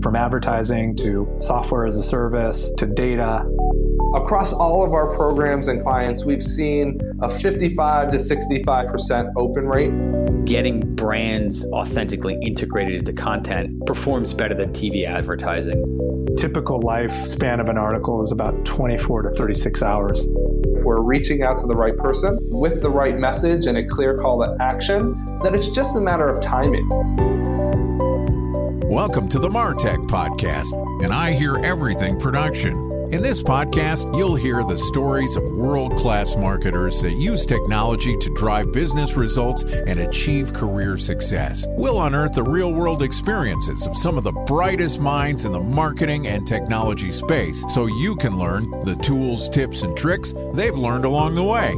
From advertising to software as a service to data. Across all of our programs and clients, we've seen a 55 to 65% open rate. Getting brands authentically integrated into content performs better than TV advertising. Typical lifespan of an article is about 24 to 36 hours. If we're reaching out to the right person with the right message and a clear call to action, then it's just a matter of timing. Welcome to the Martech Podcast, and I Hear Everything production. In this podcast, you'll hear the stories of world-class marketers that use technology to drive business results and achieve career success. We'll unearth the real-world experiences of some of the brightest minds in the marketing and technology space so you can learn the tools, tips, and tricks they've learned along the way.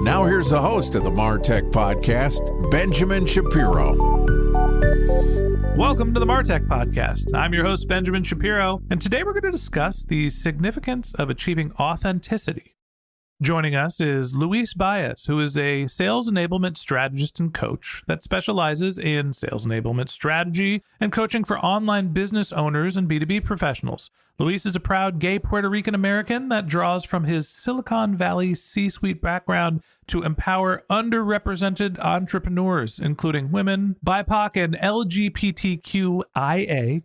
Now here's the host of the Martech Podcast, Benjamin Shapiro. Welcome to the Martech Podcast. I'm your host, Benjamin Shapiro, and today we're going to discuss the significance of achieving authenticity. Joining us is Luis Baez, who is a sales enablement strategist and coach that specializes in sales enablement strategy and coaching for online business owners and B2B professionals. Luis is a proud gay Puerto Rican American that draws from his Silicon Valley C-suite background to empower underrepresented entrepreneurs, including women, BIPOC, and LGBTQIA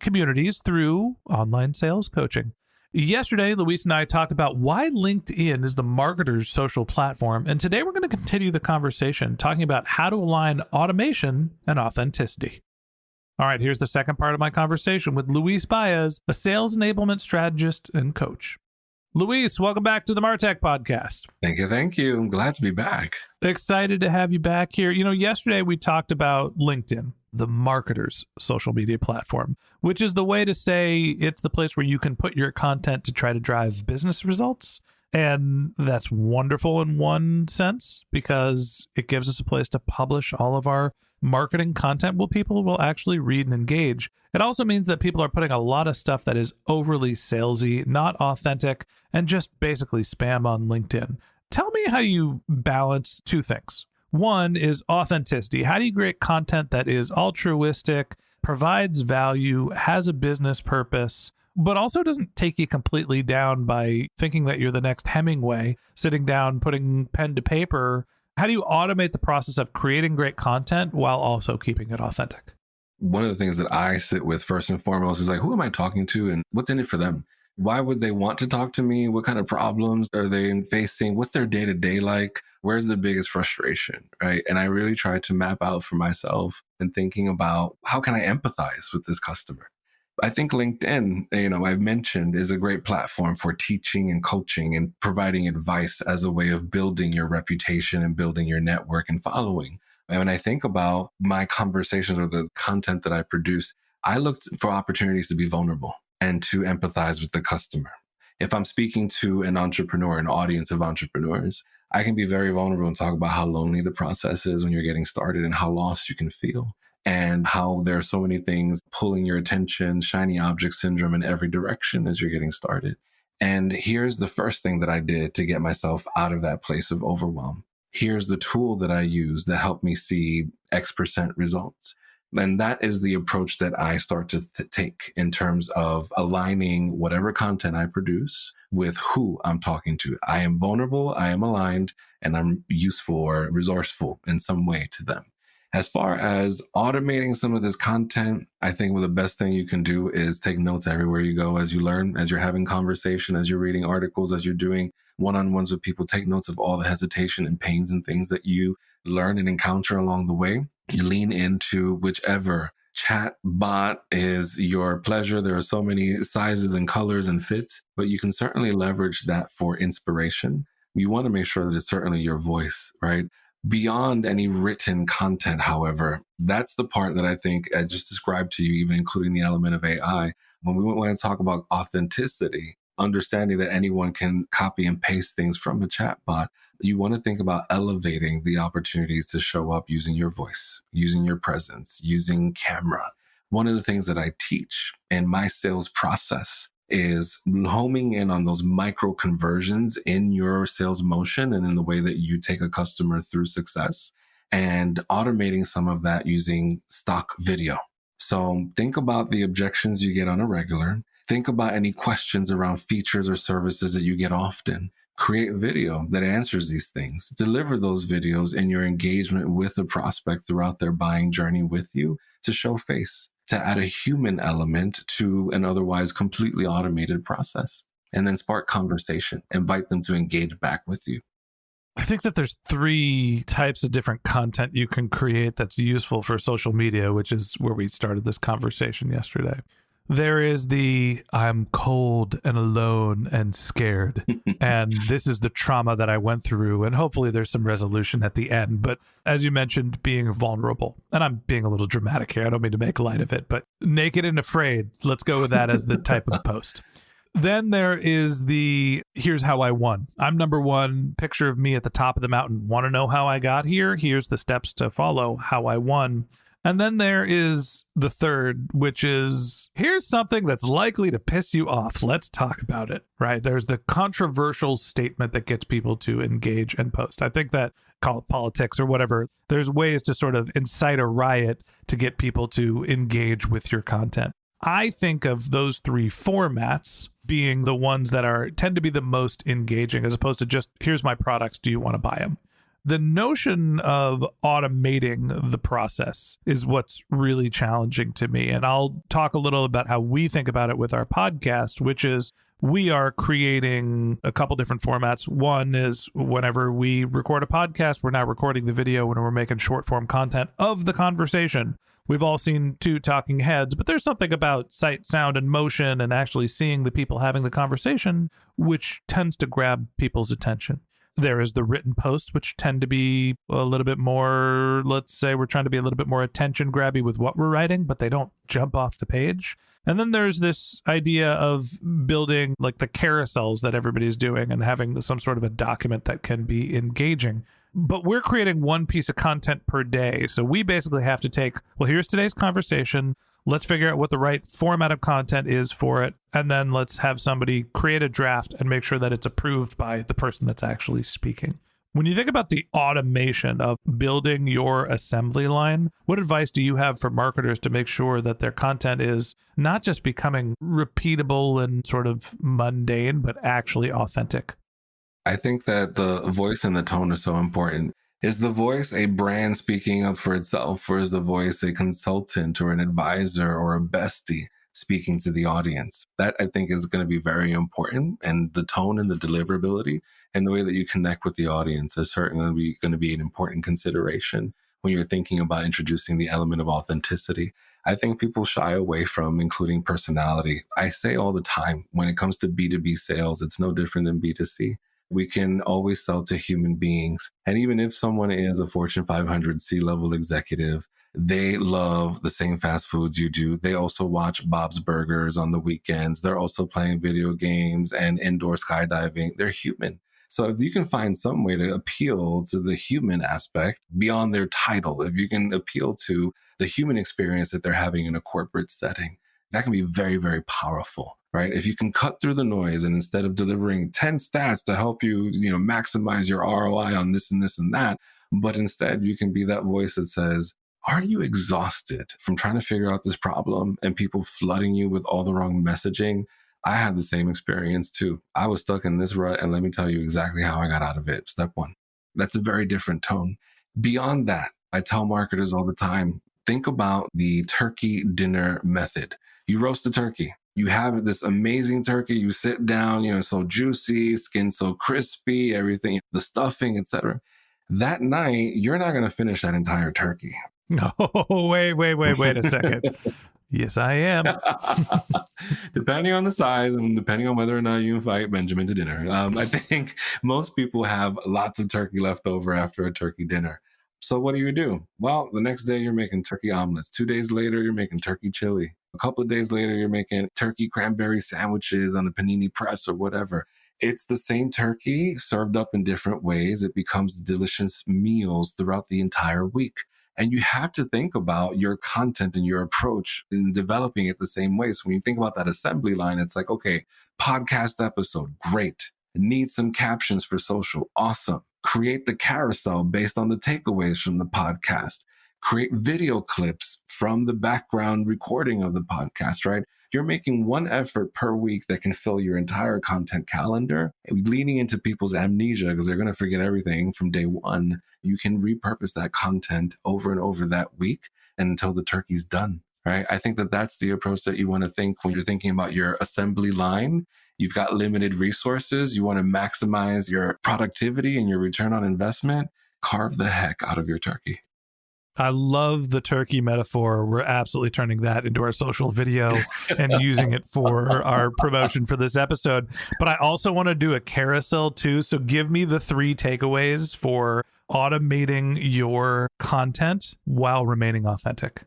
communities through online sales coaching. Yesterday, Luis and I talked about why LinkedIn is the marketer's social platform, and today we're going to continue the conversation talking about how to align automation and authenticity. All right, here's the second part of my conversation with Luis Baez, a sales enablement strategist and coach. Luis, welcome back to the Martech Podcast. Thank you. I'm glad to be back. Excited to have you back here. You know, yesterday we talked about LinkedIn, the marketer's social media platform, which is the way to say it's the place where you can put your content to try to drive business results. And that's wonderful in one sense because it gives us a place to publish all of our marketing content where people will actually read and engage. It also means that people are putting a lot of stuff that is overly salesy, not authentic, and just basically spam on LinkedIn. Tell me how you balance two things. One is authenticity. How do you create content that is altruistic, provides value, has a business purpose, but also doesn't take you completely down by thinking that you're the next Hemingway, sitting down, putting pen to paper? How do you automate the process of creating great content while also keeping it authentic? One of the things that I sit with first and foremost is like, who am I talking to and what's in it for them? Why would they want to talk to me? What kind of problems are they facing? What's their day-to-day like? Where's the biggest frustration, right? And I really try to map out for myself and thinking about how can I empathize with this customer? I think LinkedIn, I've mentioned, is a great platform for teaching and coaching and providing advice as a way of building your reputation and building your network and following. And when I think about my conversations or the content that I produce, I look for opportunities to be vulnerable and to empathize with the customer. If I'm speaking to an entrepreneur, an audience of entrepreneurs, I can be very vulnerable and talk about how lonely the process is when you're getting started and how lost you can feel and how there are so many things pulling your attention, shiny object syndrome in every direction as you're getting started. And here's the first thing that I did to get myself out of that place of overwhelm. Here's the tool that I use that helped me see X% results. And that is the approach that I start to take in terms of aligning whatever content I produce with who I'm talking to. I am vulnerable, I am aligned, and I'm useful or resourceful in some way to them. As far as automating some of this content, I think the best thing you can do is take notes everywhere you go as you learn, as you're having conversation, as you're reading articles, as you're doing one-on-ones with people. Take notes of all the hesitation and pains and things that you learn and encounter along the way. You lean into whichever chat bot is your pleasure. There are so many sizes and colors and fits, but you can certainly leverage that for inspiration. You want to make sure that it's certainly your voice, right? Beyond any written content, however, that's the part that I think I just described to you, even including the element of AI. When we want to talk about authenticity, understanding that anyone can copy and paste things from a chatbot, you want to think about elevating the opportunities to show up using your voice, using your presence, using camera. One of the things that I teach in my sales process is homing in on those micro conversions in your sales motion and in the way that you take a customer through success and automating some of that using stock video. So think about the objections you get on a regular. Think about any questions around features or services that you get often. Create video that answers these things. Deliver those videos in your engagement with the prospect throughout their buying journey with you to show face, to add a human element to an otherwise completely automated process, and then spark conversation, invite them to engage back with you. I think that there's 3 types of different content you can create that's useful for social media, which is where we started this conversation yesterday. There is the I'm cold and alone and scared. And this is the trauma that I went through. And hopefully there's some resolution at the end. But as you mentioned, being vulnerable. And I'm being a little dramatic here. I don't mean to make light of it, but naked and afraid. Let's go with that as the type of post. Then there is the here's how I won. I'm number one, picture of me at the top of the mountain. Want to know how I got here? Here's the steps to follow, how I won. And then there is the third, which is here's something that's likely to piss you off. Let's talk about it, right? There's the controversial statement that gets people to engage and post. I think that, call it politics or whatever, there's ways to sort of incite a riot to get people to engage with your content. I think of those 3 formats being the ones that tend to be the most engaging, as opposed to just here's my products, do you want to buy them? The notion of automating the process is what's really challenging to me. And I'll talk a little about how we think about it with our podcast, which is we are creating a couple different formats. One is whenever we record a podcast, we're now recording the video when we're making short form content of the conversation. We've all seen 2 talking heads, but there's something about sight, sound, and motion and actually seeing the people having the conversation, which tends to grab people's attention. There is the written posts, which tend to be a little bit more, let's say we're trying to be a little bit more attention grabby with what we're writing, but they don't jump off the page. And then there's this idea of building like the carousels that everybody's doing and having some sort of a document that can be engaging. But we're creating 1 piece of content per day. So we basically have to take, well, here's today's conversation. Let's figure out what the right format of content is for it. And then let's have somebody create a draft and make sure that it's approved by the person that's actually speaking. When you think about the automation of building your assembly line, what advice do you have for marketers to make sure that their content is not just becoming repeatable and sort of mundane, but actually authentic? I think that the voice and the tone is so important. Is the voice a brand speaking up for itself, or is the voice a consultant or an advisor or a bestie speaking to the audience? That I think is going to be very important. And the tone and the deliverability and the way that you connect with the audience is certainly going to be an important consideration when you're thinking about introducing the element of authenticity. I think people shy away from including personality. I say all the time, when it comes to B2B sales, it's no different than B2C. We can always sell to human beings. And even if someone is a Fortune 500 C-level executive, they love the same fast foods you do. They also watch Bob's Burgers on the weekends. They're also playing video games and indoor skydiving. They're human. So if you can find some way to appeal to the human aspect beyond their title, if you can appeal to the human experience that they're having in a corporate setting, that can be very, very powerful. Right? If you can cut through the noise and instead of delivering 10 stats to help you, maximize your ROI on this and this and that, but instead you can be that voice that says, are you exhausted from trying to figure out this problem and people flooding you with all the wrong messaging? I had the same experience too. I was stuck in this rut, and let me tell you exactly how I got out of it. Step 1. That's a very different tone. Beyond that, I tell marketers all the time, think about the turkey dinner method. You roast a turkey. You have this amazing turkey. You sit down, so juicy, skin so crispy, everything, the stuffing, etc. That night, you're not going to finish that entire turkey. No, wait a second. Yes, I am. Depending on the size and depending on whether or not you invite Benjamin to dinner. I think most people have lots of turkey left over after a turkey dinner. So what do? Well, the next day you're making turkey omelets. 2 days later, you're making turkey chili. A couple of days later, you're making turkey cranberry sandwiches on a panini press or whatever. It's the same turkey served up in different ways. It becomes delicious meals throughout the entire week. And you have to think about your content and your approach in developing it the same way. So when you think about that assembly line, it's like, okay, podcast episode, great. Need some captions for social, awesome. Create the carousel based on the takeaways from the podcast. Create video clips from the background recording of the podcast, right? You're making one effort per week that can fill your entire content calendar, leaning into people's amnesia because they're going to forget everything from day one. You can repurpose that content over and over that week and until the turkey's done, right? I think that that's the approach that you want to think when you're thinking about your assembly line. You've got limited resources. You want to maximize your productivity and your return on investment. Carve the heck out of your turkey. I love the turkey metaphor. We're absolutely turning that into our social video and using it for our promotion for this episode. But I also want to do a carousel too. So give me the 3 takeaways for automating your content while remaining authentic.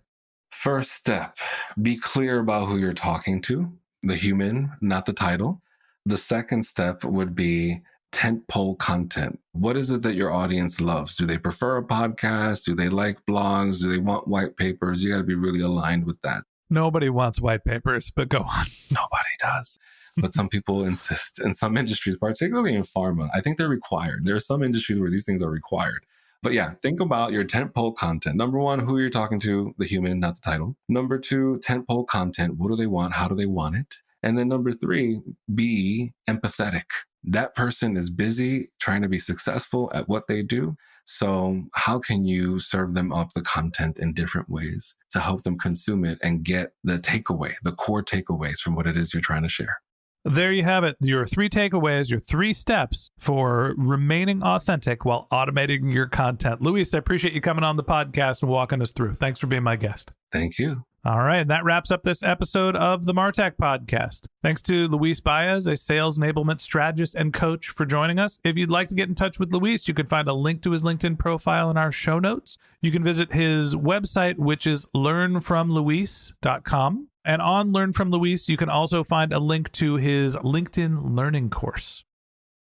First step, be clear about who you're talking to, the human, not the title. The second step would be tentpole content. What is it that your audience loves? Do they prefer a podcast? Do they like blogs? Do they want white papers? You got to be really aligned with that. Nobody wants white papers, but go on. Nobody does. But some people insist. In some industries, particularly in pharma, I think they're required. There are some industries where these things are required. But yeah, think about your tentpole content. Number 1, who you're talking to, the human, not the title. Number 2, tentpole content. What do they want? How do they want it? And then number 3, be empathetic. That person is busy trying to be successful at what they do. So how can you serve them up the content in different ways to help them consume it and get the takeaway, the core takeaways from what it is you're trying to share? There you have it. Your 3 takeaways, your 3 steps for remaining authentic while automating your content. Luis, I appreciate you coming on the podcast and walking us through. Thanks for being my guest. Thank you. All right. And that wraps up this episode of the Martech Podcast. Thanks to Luis Baez, a sales enablement strategist and coach, for joining us. If you'd like to get in touch with Luis, you can find a link to his LinkedIn profile in our show notes. You can visit his website, which is learnfromluis.com. And on Learn From Luis, you can also find a link to his LinkedIn learning course.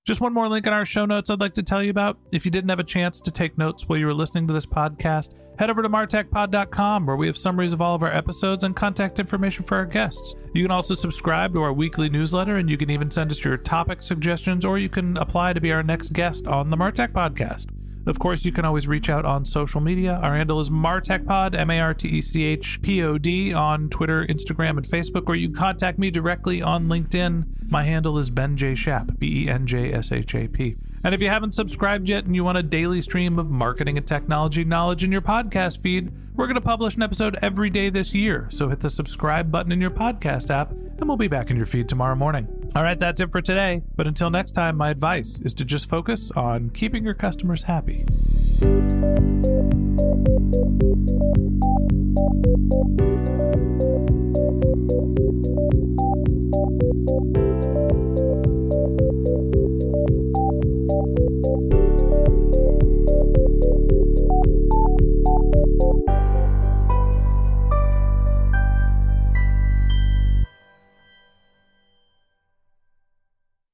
Just one more link in our show notes I'd like to tell you about. If you didn't have a chance to take notes while you were listening to this podcast, head over to martechpod.com, where we have summaries of all of our episodes and contact information for our guests. You can also subscribe to our weekly newsletter, and you can even send us your topic suggestions, or you can apply to be our next guest on the Martech Podcast. Of course, you can always reach out on social media. Our handle is MartechPod, MartechPod, on Twitter, Instagram, and Facebook, or you can contact me directly on LinkedIn. My handle is Ben J. Shap, BenJShap. And if you haven't subscribed yet and you want a daily stream of marketing and technology knowledge in your podcast feed, we're going to publish an episode every day this year. So hit the subscribe button in your podcast app, and we'll be back in your feed tomorrow morning. All right, that's it for today. But until next time, my advice is to just focus on keeping your customers happy.